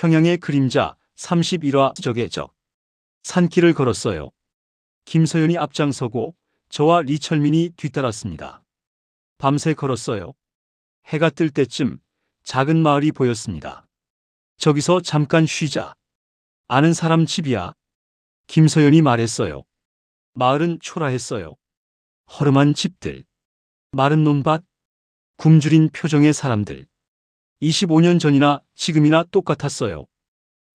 평양의 그림자 31화 적의 적. 산길을 걸었어요. 김서연이 앞장서고 저와 리철민이 뒤따랐습니다. 밤새 걸었어요. 해가 뜰 때쯤 작은 마을이 보였습니다. 저기서 잠깐 쉬자. 아는 사람 집이야. 김서연이 말했어요. 마을은 초라했어요. 허름한 집들, 마른 논밭, 굶주린 표정의 사람들. 25년 전이나 지금이나 똑같았어요.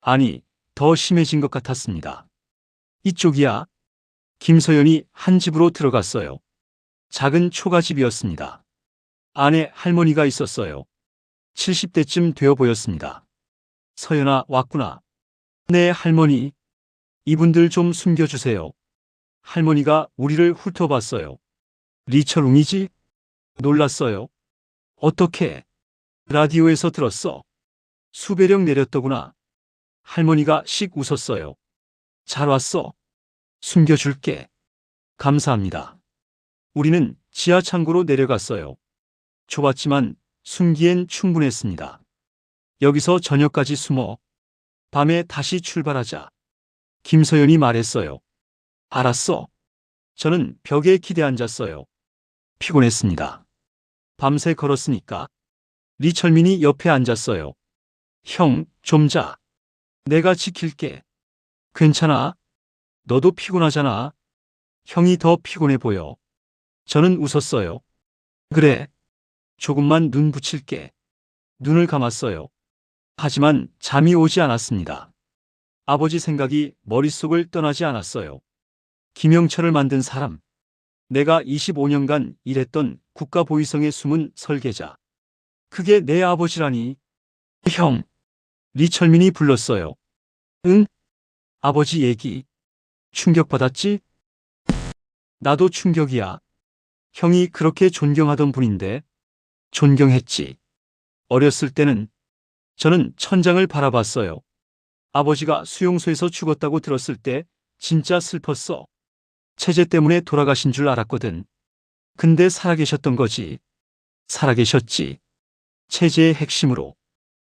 아니, 더 심해진 것 같았습니다. 이쪽이야. 김서연이 한 집으로 들어갔어요. 작은 초가집이었습니다. 안에 할머니가 있었어요. 70대쯤 되어 보였습니다. 서연아, 왔구나. 네, 할머니. 이분들 좀 숨겨주세요. 할머니가 우리를 훑어봤어요. 리철웅이지? 놀랐어요. 어떻게? 라디오에서 들었어. 수배령 내렸더구나. 할머니가 씩 웃었어요. 잘 왔어. 숨겨줄게. 감사합니다. 우리는 지하 창고로 내려갔어요. 좁았지만 숨기엔 충분했습니다. 여기서 저녁까지 숨어. 밤에 다시 출발하자. 김서연이 말했어요. 알았어. 저는 벽에 기대앉았어요. 피곤했습니다. 밤새 걸었으니까. 리철민이 옆에 앉았어요. 형, 좀 자. 내가 지킬게. 괜찮아. 너도 피곤하잖아. 형이 더 피곤해 보여. 저는 웃었어요. 그래. 조금만 눈 붙일게. 눈을 감았어요. 하지만 잠이 오지 않았습니다. 아버지 생각이 머릿속을 떠나지 않았어요. 김영철을 만든 사람. 내가 25년간 일했던 국가보위성의 숨은 설계자. 그게 내 아버지라니. 형. 리철민이 불렀어요. 응? 아버지 얘기. 충격받았지? 나도 충격이야. 형이 그렇게 존경하던 분인데. 존경했지. 어렸을 때는 저는 천장을 바라봤어요. 아버지가 수용소에서 죽었다고 들었을 때 진짜 슬펐어. 체제 때문에 돌아가신 줄 알았거든. 근데 살아계셨던 거지. 살아계셨지. 체제의 핵심으로.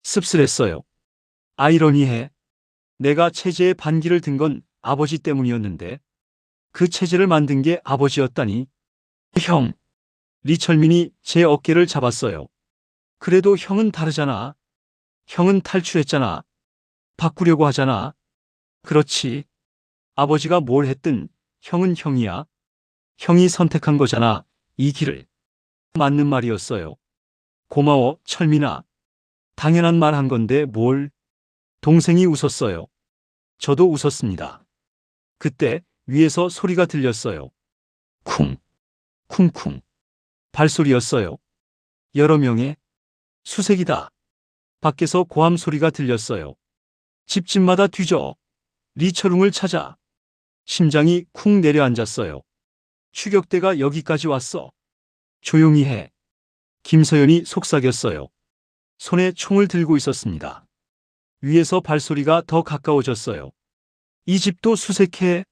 씁쓸했어요. 아이러니해. 내가 체제의 반기를 든 건 아버지 때문이었는데 그 체제를 만든 게 아버지였다니. 형. 리철민이 제 어깨를 잡았어요. 그래도 형은 다르잖아. 형은 탈출했잖아. 바꾸려고 하잖아. 그렇지. 아버지가 뭘 했든 형은 형이야. 형이 선택한 거잖아. 이 길을. 맞는 말이었어요. 고마워, 철민아. 당연한 말 한 건데 뭘. 동생이 웃었어요. 저도 웃었습니다. 그때 위에서 소리가 들렸어요. 쿵, 쿵쿵. 발소리였어요. 여러 명의 수색이다. 밖에서 고함 소리가 들렸어요. 집집마다 뒤져. 리철웅을 찾아. 심장이 쿵 내려앉았어요. 추격대가 여기까지 왔어. 조용히 해. 김서연이 속삭였어요. 손에 총을 들고 있었습니다. 위에서 발소리가 더 가까워졌어요. 이 집도 수색해.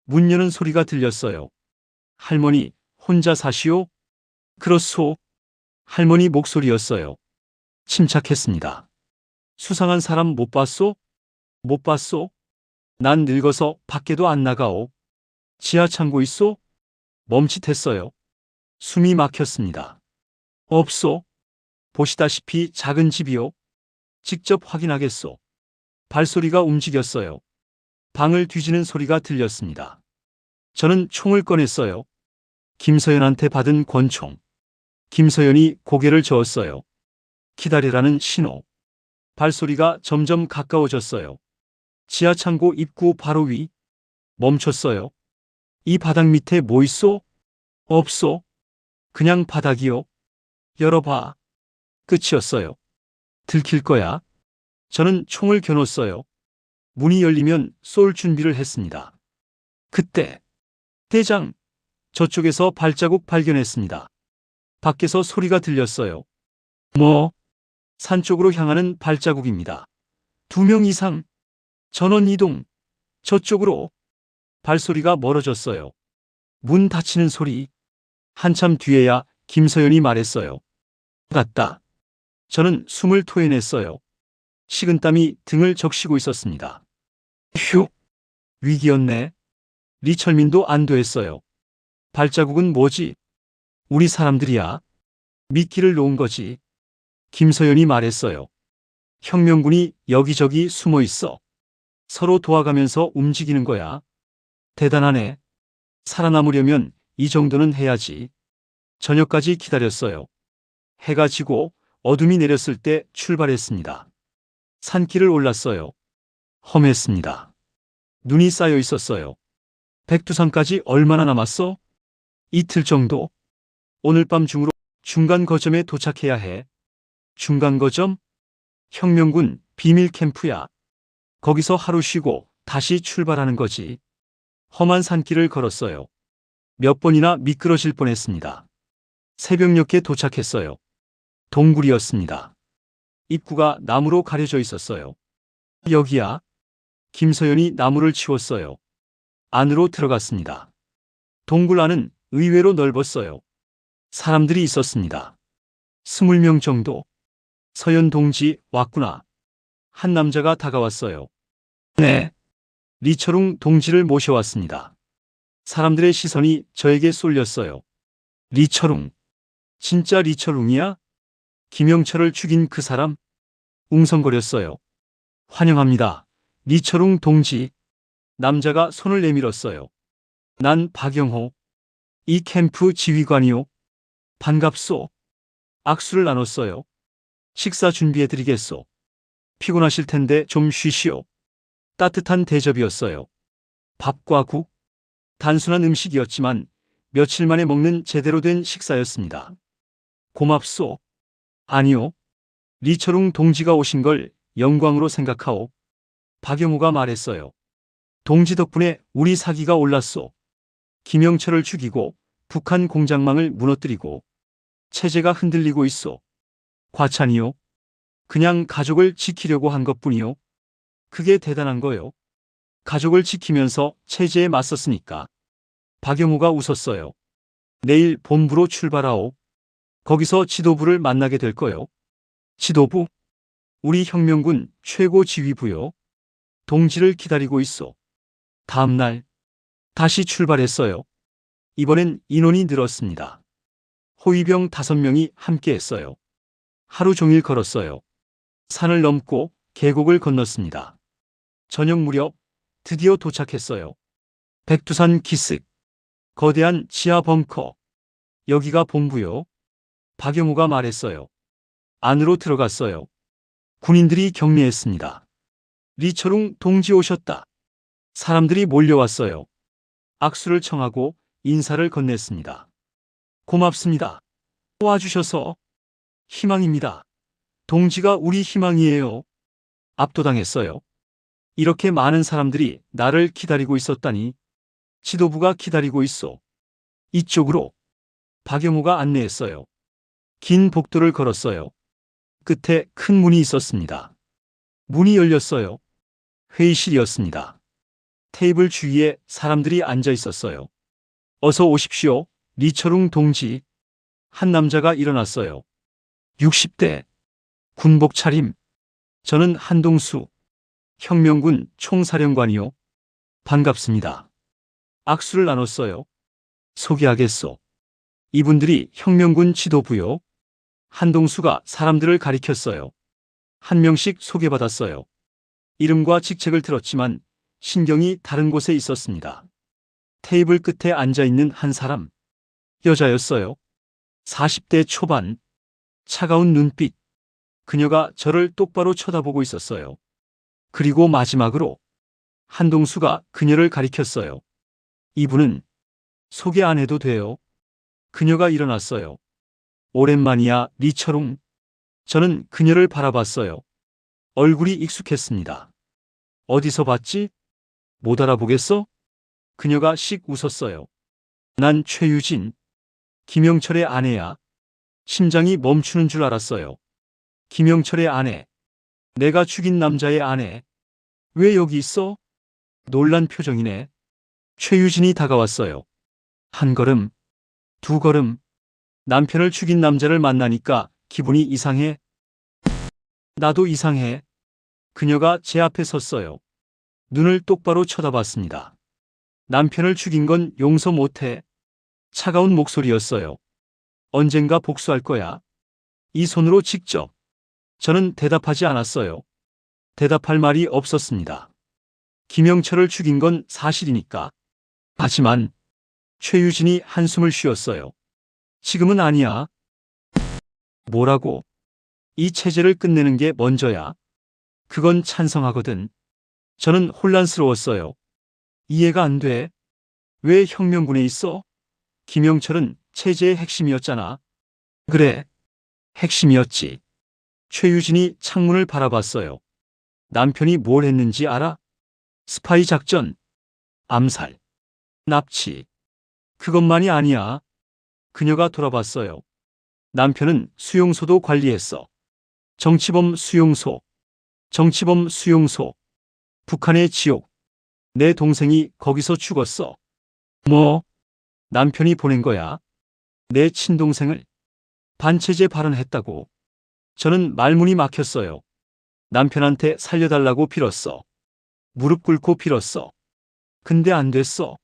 문 여는 소리가 들렸어요. 할머니, 혼자 사시오? 그렇소. 할머니 목소리였어요. 침착했습니다. 수상한 사람 못 봤소? 못 봤소? 난 늙어서 밖에도 안 나가오. 지하 창고 있소? 멈칫했어요. 숨이 막혔습니다. 없소. 보시다시피 작은 집이요. 직접 확인하겠소. 발소리가 움직였어요. 방을 뒤지는 소리가 들렸습니다. 저는 총을 꺼냈어요. 김서연한테 받은 권총. 김서연이 고개를 저었어요. 기다리라는 신호. 발소리가 점점 가까워졌어요. 지하창고 입구 바로 위. 멈췄어요. 이 바닥 밑에 뭐 있소? 없소. 그냥 바닥이요. 열어봐. 끝이었어요. 들킬 거야. 저는 총을 겨눴어요. 문이 열리면 쏠 준비를 했습니다. 그때 대장, 저쪽에서 발자국 발견했습니다. 밖에서 소리가 들렸어요. 뭐? 산 쪽으로 향하는 발자국입니다. 2명 이상. 전원 이동. 저쪽으로. 발소리가 멀어졌어요. 문 닫히는 소리. 한참 뒤에야 김서연이 말했어요. 갔다. 저는 숨을 토해냈어요. 식은땀이 등을 적시고 있었습니다. 휴! 위기였네. 리철민도 안도했어요. 발자국은 뭐지? 우리 사람들이야. 미끼를 놓은 거지. 김서연이 말했어요. 혁명군이 여기저기 숨어 있어. 서로 도와가면서 움직이는 거야. 대단하네. 살아남으려면 이 정도는 해야지. 저녁까지 기다렸어요. 해가 지고 어둠이 내렸을 때 출발했습니다. 산길을 올랐어요. 험했습니다. 눈이 쌓여 있었어요. 백두산까지 얼마나 남았어? 이틀 정도. 오늘 밤 중으로 중간 거점에 도착해야 해. 중간 거점? 혁명군 비밀 캠프야. 거기서 하루 쉬고 다시 출발하는 거지. 험한 산길을 걸었어요. 몇 번이나 미끄러질 뻔했습니다. 새벽녘에 도착했어요. 동굴이었습니다. 입구가 나무로 가려져 있었어요. 여기야. 김서연이 나무를 치웠어요. 안으로 들어갔습니다. 동굴 안은 의외로 넓었어요. 사람들이 있었습니다. 20명 정도. 서연 동지 왔구나. 한 남자가 다가왔어요. 네. 리철웅 동지를 모셔왔습니다. 사람들의 시선이 저에게 쏠렸어요. 리철웅. 진짜 리철웅이야? 김영철을 죽인 그 사람? 웅성거렸어요. 환영합니다. 리철웅 동지. 남자가 손을 내밀었어요. 난 박영호. 이 캠프 지휘관이요. 반갑소. 악수를 나눴어요. 식사 준비해드리겠소. 피곤하실 텐데 좀 쉬시오. 따뜻한 대접이었어요. 밥과 국. 단순한 음식이었지만 며칠 만에 먹는 제대로 된 식사였습니다. 고맙소. 아니요. 리철웅 동지가 오신 걸 영광으로 생각하오. 박영호가 말했어요. 동지 덕분에 우리 사기가 올랐소. 김영철을 죽이고 북한 공작망을 무너뜨리고 체제가 흔들리고 있소. 과찬이요. 그냥 가족을 지키려고 한 것뿐이요. 그게 대단한 거요. 가족을 지키면서 체제에 맞섰으니까. 박영호가 웃었어요. 내일 본부로 출발하오. 거기서 지도부를 만나게 될 거요. 지도부? 우리 혁명군 최고 지휘부요. 동지를 기다리고 있어. 다음 날 다시 출발했어요. 이번엔 인원이 늘었습니다. 호위병 5명이 함께 했어요. 하루 종일 걸었어요. 산을 넘고 계곡을 건넜습니다. 저녁 무렵 드디어 도착했어요. 백두산 기슭. 거대한 지하 벙커. 여기가 본부요. 박영호가 말했어요. 안으로 들어갔어요. 군인들이 격려했습니다. 리철웅 동지 오셨다. 사람들이 몰려왔어요. 악수를 청하고 인사를 건넸습니다. 고맙습니다. 와주셔서. 희망입니다. 동지가 우리 희망이에요. 압도당했어요. 이렇게 많은 사람들이 나를 기다리고 있었다니. 지도부가 기다리고 있어. 이쪽으로. 박영호가 안내했어요. 긴 복도를 걸었어요. 끝에 큰 문이 있었습니다. 문이 열렸어요. 회의실이었습니다. 테이블 주위에 사람들이 앉아 있었어요. 어서 오십시오, 리철웅 동지. 한 남자가 일어났어요. 60대. 군복 차림. 저는 한동수. 혁명군 총사령관이요. 반갑습니다. 악수를 나눴어요. 소개하겠소. 이분들이 혁명군 지도부요. 한동수가 사람들을 가리켰어요. 한 명씩 소개받았어요. 이름과 직책을 들었지만 신경이 다른 곳에 있었습니다. 테이블 끝에 앉아있는 한 사람. 여자였어요. 40대 초반. 차가운 눈빛. 그녀가 저를 똑바로 쳐다보고 있었어요. 그리고 마지막으로 한동수가 그녀를 가리켰어요. 이분은 소개 안 해도 돼요. 그녀가 일어났어요. 오랜만이야, 리철웅. 저는 그녀를 바라봤어요. 얼굴이 익숙했습니다. 어디서 봤지? 못 알아보겠어? 그녀가 씩 웃었어요. 난 최유진. 김영철의 아내야. 심장이 멈추는 줄 알았어요. 김영철의 아내. 내가 죽인 남자의 아내. 왜 여기 있어? 놀란 표정이네. 최유진이 다가왔어요. 한 걸음, 두 걸음. 남편을 죽인 남자를 만나니까 기분이 이상해. 나도 이상해. 그녀가 제 앞에 섰어요. 눈을 똑바로 쳐다봤습니다. 남편을 죽인 건 용서 못해. 차가운 목소리였어요. 언젠가 복수할 거야. 이 손으로 직접. 저는 대답하지 않았어요. 대답할 말이 없었습니다. 김영철을 죽인 건 사실이니까. 하지만 최유진이 한숨을 쉬었어요. 지금은 아니야. 뭐라고? 이 체제를 끝내는 게 먼저야. 그건 찬성하거든. 저는 혼란스러웠어요. 이해가 안 돼. 왜 혁명군에 있어? 김영철은 체제의 핵심이었잖아. 그래, 핵심이었지. 최유진이 창문을 바라봤어요. 남편이 뭘 했는지 알아? 스파이 작전, 암살, 납치. 그것만이 아니야. 그녀가 돌아봤어요. 남편은 수용소도 관리했어. 정치범 수용소, 정치범 수용소. 북한의 지옥. 내 동생이 거기서 죽었어. 뭐? 남편이 보낸 거야. 내 친동생을. 반체제 발언했다고. 저는 말문이 막혔어요. 남편한테 살려달라고 빌었어. 무릎 꿇고 빌었어. 근데 안 됐어.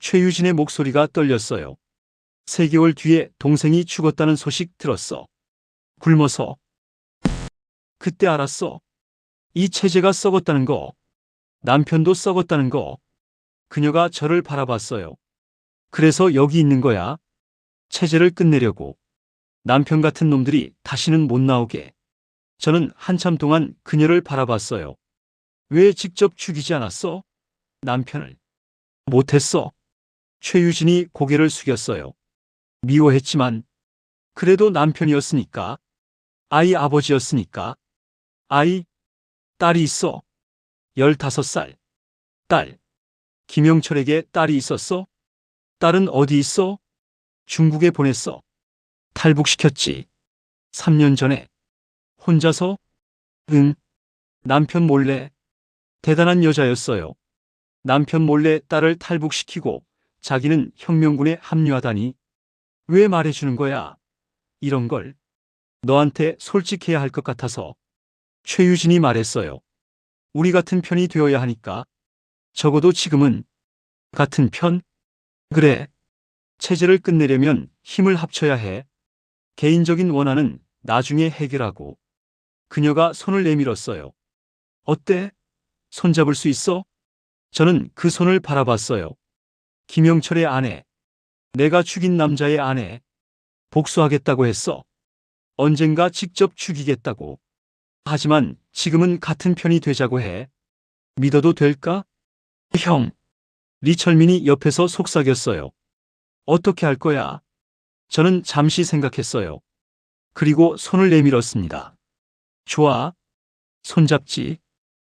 최유진의 목소리가 떨렸어요. 3개월 뒤에 동생이 죽었다는 소식 들었어. 굶어서. 그때 알았어. 이 체제가 썩었다는 거. 남편도 썩었다는 거. 그녀가 저를 바라봤어요. 그래서 여기 있는 거야. 체제를 끝내려고. 남편 같은 놈들이 다시는 못 나오게. 저는 한참 동안 그녀를 바라봤어요. 왜 직접 죽이지 않았어? 남편을. 못했어. 최유진이 고개를 숙였어요. 미워했지만 그래도 남편이었으니까. 아이 아버지였으니까. 아이, 딸이 있어. 15살. 딸. 김영철에게 딸이 있었어? 딸은 어디 있어? 중국에 보냈어. 탈북시켰지. 3년 전에. 혼자서? 응. 남편 몰래. 대단한 여자였어요. 남편 몰래 딸을 탈북시키고 자기는 혁명군에 합류하다니. 왜 말해주는 거야? 이런 걸. 너한테 솔직해야 할 것 같아서. 최유진이 말했어요. 우리 같은 편이 되어야 하니까. 적어도 지금은. 같은 편? 그래. 체제를 끝내려면 힘을 합쳐야 해. 개인적인 원한은 나중에 해결하고. 그녀가 손을 내밀었어요. 어때? 손잡을 수 있어? 저는 그 손을 바라봤어요. 김영철의 아내. 내가 죽인 남자의 아내. 복수하겠다고 했어. 언젠가 직접 죽이겠다고. 하지만 지금은 같은 편이 되자고 해. 믿어도 될까? 형. 리철민이 옆에서 속삭였어요. 어떻게 할 거야? 저는 잠시 생각했어요. 그리고 손을 내밀었습니다. 좋아. 손잡지.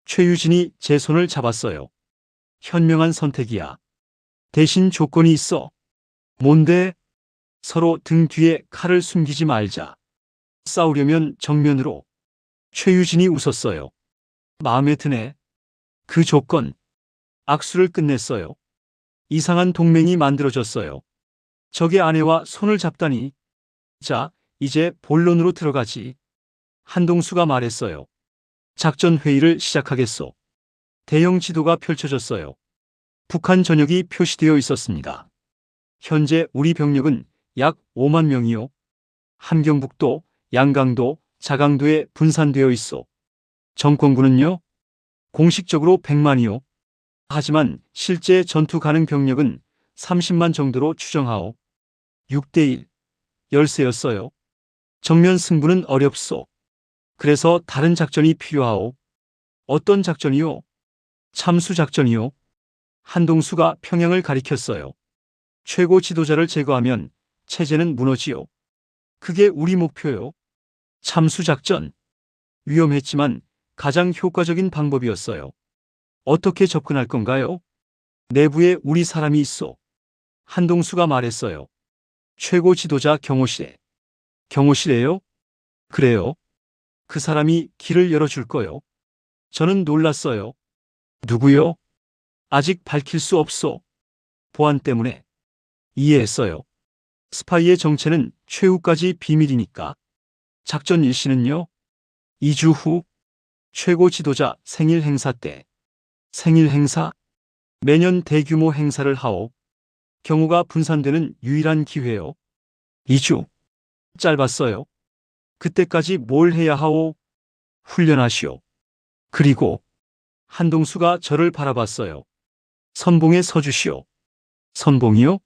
최유진이 제 손을 잡았어요. 현명한 선택이야. 대신 조건이 있어. 뭔데? 서로 등 뒤에 칼을 숨기지 말자. 싸우려면 정면으로. 최유진이 웃었어요. 마음에 드네. 그 조건. 악수를 끝냈어요. 이상한 동맹이 만들어졌어요. 적의 아내와 손을 잡다니. 자, 이제 본론으로 들어가지. 한동수가 말했어요. 작전 회의를 시작하겠소. 대형 지도가 펼쳐졌어요. 북한 전역이 표시되어 있었습니다. 현재 우리 병력은 약 5만 명이요. 함경북도, 양강도, 자강도에 분산되어 있어. 정권군은요? 공식적으로 100만이요. 하지만 실제 전투 가능 병력은 30만 정도로 추정하오. 6대1. 열세였어요. 정면 승부는 어렵소. 그래서 다른 작전이 필요하오. 어떤 작전이요? 참수작전이요. 한동수가 평양을 가리켰어요. 최고 지도자를 제거하면 체제는 무너지요. 그게 우리 목표요. 참수작전. 위험했지만 가장 효과적인 방법이었어요. 어떻게 접근할 건가요? 내부에 우리 사람이 있어. 한동수가 말했어요. 최고 지도자 경호실에. 경호실에요? 그래요. 그 사람이 길을 열어줄 거요. 저는 놀랐어요. 누구요? 아직 밝힐 수 없소. 보안 때문에. 이해했어요. 스파이의 정체는 최후까지 비밀이니까. 작전 일시는요? 2주 후. 최고 지도자 생일 행사 때. 생일 행사? 매년 대규모 행사를 하오. 경우가 분산되는 유일한 기회요. 2주. 짧았어요. 그때까지 뭘 해야 하오? 훈련하시오. 그리고 한동수가 저를 바라봤어요. 선봉에 서주시오. 선봉이요?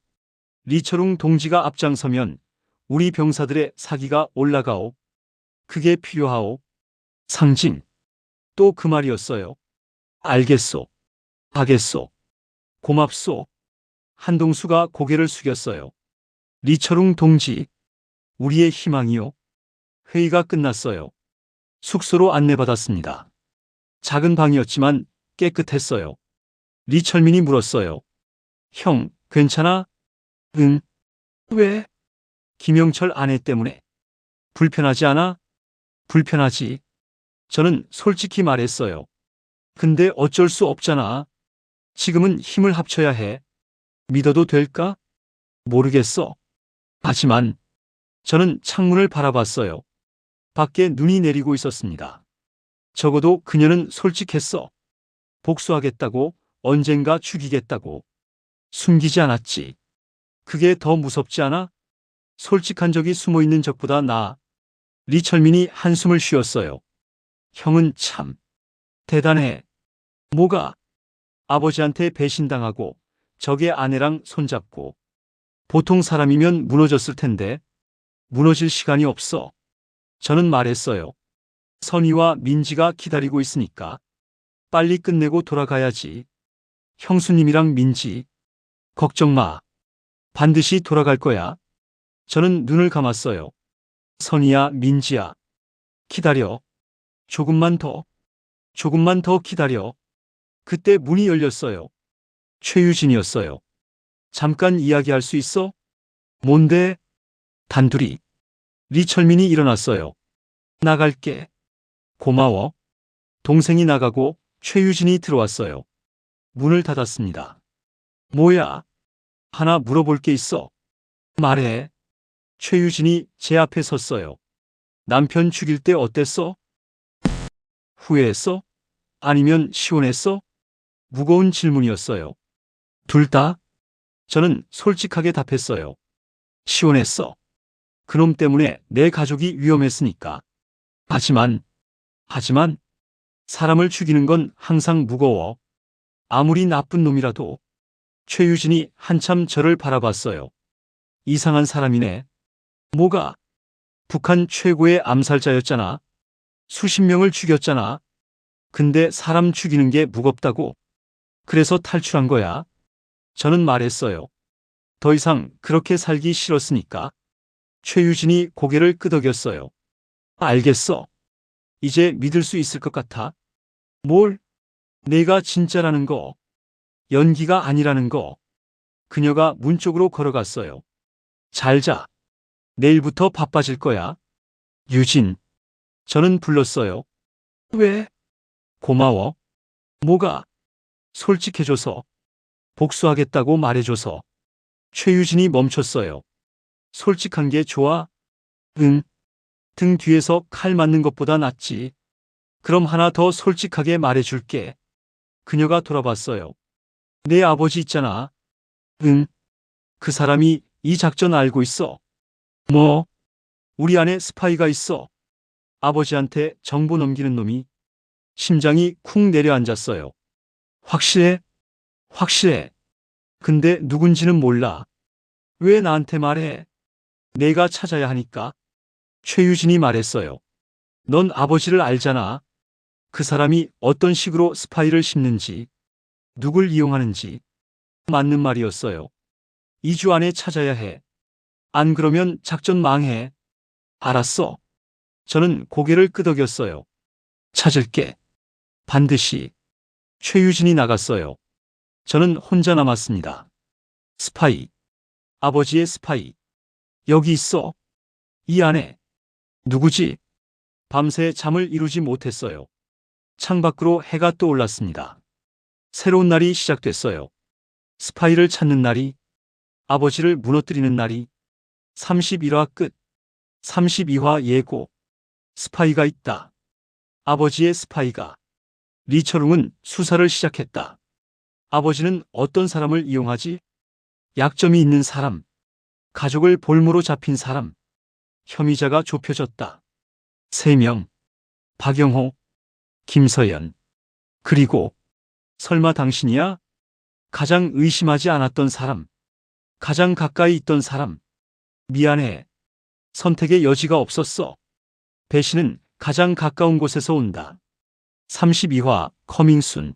리철웅 동지가 앞장서면 우리 병사들의 사기가 올라가오. 그게 필요하오. 상징. 또 그 말이었어요. 알겠소. 하겠소. 고맙소. 한동수가 고개를 숙였어요. 리철웅 동지, 우리의 희망이요. 회의가 끝났어요. 숙소로 안내받았습니다. 작은 방이었지만 깨끗했어요. 리철민이 물었어요. 형, 괜찮아? 응. 왜? 김영철 아내 때문에. 불편하지 않아? 불편하지. 저는 솔직히 말했어요. 근데 어쩔 수 없잖아. 지금은 힘을 합쳐야 해. 믿어도 될까? 모르겠어. 하지만 저는 창문을 바라봤어요. 밖에 눈이 내리고 있었습니다. 적어도 그녀는 솔직했어. 복수하겠다고, 언젠가 죽이겠다고. 숨기지 않았지. 그게 더 무섭지 않아? 솔직한 적이 숨어 있는 적보다 나아. 리철민이 한숨을 쉬었어요. 형은 참 대단해. 뭐가? 아버지한테 배신당하고 적의 아내랑 손잡고. 보통 사람이면 무너졌을 텐데. 무너질 시간이 없어. 저는 말했어요. 선희와 민지가 기다리고 있으니까 빨리 끝내고 돌아가야지. 형수님이랑 민지. 걱정 마. 반드시 돌아갈 거야. 저는 눈을 감았어요. 선희야, 민지야. 기다려. 조금만 더. 조금만 더 기다려. 그때 문이 열렸어요. 최유진이었어요. 잠깐 이야기할 수 있어? 뭔데? 단둘이. 리철민이 일어났어요. 나갈게. 고마워. 동생이 나가고 최유진이 들어왔어요. 문을 닫았습니다. 뭐야? 하나 물어볼 게 있어. 말해. 최유진이 제 앞에 섰어요. 남편 죽일 때 어땠어? 후회했어? 아니면 시원했어? 무거운 질문이었어요. 둘 다? 저는 솔직하게 답했어요. 시원했어. 그놈 때문에 내 가족이 위험했으니까. 하지만 사람을 죽이는 건 항상 무거워. 아무리 나쁜 놈이라도. 최유진이 한참 저를 바라봤어요. 이상한 사람이네. 뭐가? 북한 최고의 암살자였잖아. 수십 명을 죽였잖아. 근데 사람 죽이는 게 무겁다고. 그래서 탈출한 거야. 저는 말했어요. 더 이상 그렇게 살기 싫었으니까. 최유진이 고개를 끄덕였어요. 알겠어. 이제 믿을 수 있을 것 같아. 뭘? 내가 진짜라는 거. 연기가 아니라는 거. 그녀가 문 쪽으로 걸어갔어요. 잘 자. 내일부터 바빠질 거야. 유진. 저는 불렀어요. 왜? 고마워. 뭐가? 솔직해줘서. 복수하겠다고 말해줘서. 최유진이 멈췄어요. 솔직한 게 좋아? 응. 등 뒤에서 칼 맞는 것보다 낫지. 그럼 하나 더 솔직하게 말해줄게. 그녀가 돌아봤어요. 내 아버지 있잖아. 응. 그 사람이 이 작전 알고 있어. 뭐? 우리 안에 스파이가 있어. 아버지한테 정보 넘기는 놈이. 심장이 쿵 내려앉았어요. 확실해? 확실해. 근데 누군지는 몰라. 왜 나한테 말해? 내가 찾아야 하니까. 최유진이 말했어요. 넌 아버지를 알잖아. 그 사람이 어떤 식으로 스파이를 심는지, 누굴 이용하는지. 맞는 말이었어요. 2주 안에 찾아야 해. 안 그러면 작전 망해. 알았어. 저는 고개를 끄덕였어요. 찾을게. 반드시. 최유진이 나갔어요. 저는 혼자 남았습니다. 스파이. 아버지의 스파이. 여기 있어. 이 안에. 누구지? 밤새 잠을 이루지 못했어요. 창밖으로 해가 떠올랐습니다. 새로운 날이 시작됐어요. 스파이를 찾는 날이, 아버지를 무너뜨리는 날이. 31화 끝. 32화 예고. 스파이가 있다. 아버지의 스파이가. 리처룽은 수사를 시작했다. 아버지는 어떤 사람을 이용하지? 약점이 있는 사람, 가족을 볼모로 잡힌 사람. 혐의자가 좁혀졌다. 3명. 박영호, 김서연. 그리고 설마 당신이야? 가장 의심하지 않았던 사람. 가장 가까이 있던 사람. 미안해. 선택의 여지가 없었어. 배신은 가장 가까운 곳에서 온다. 32화 커밍순.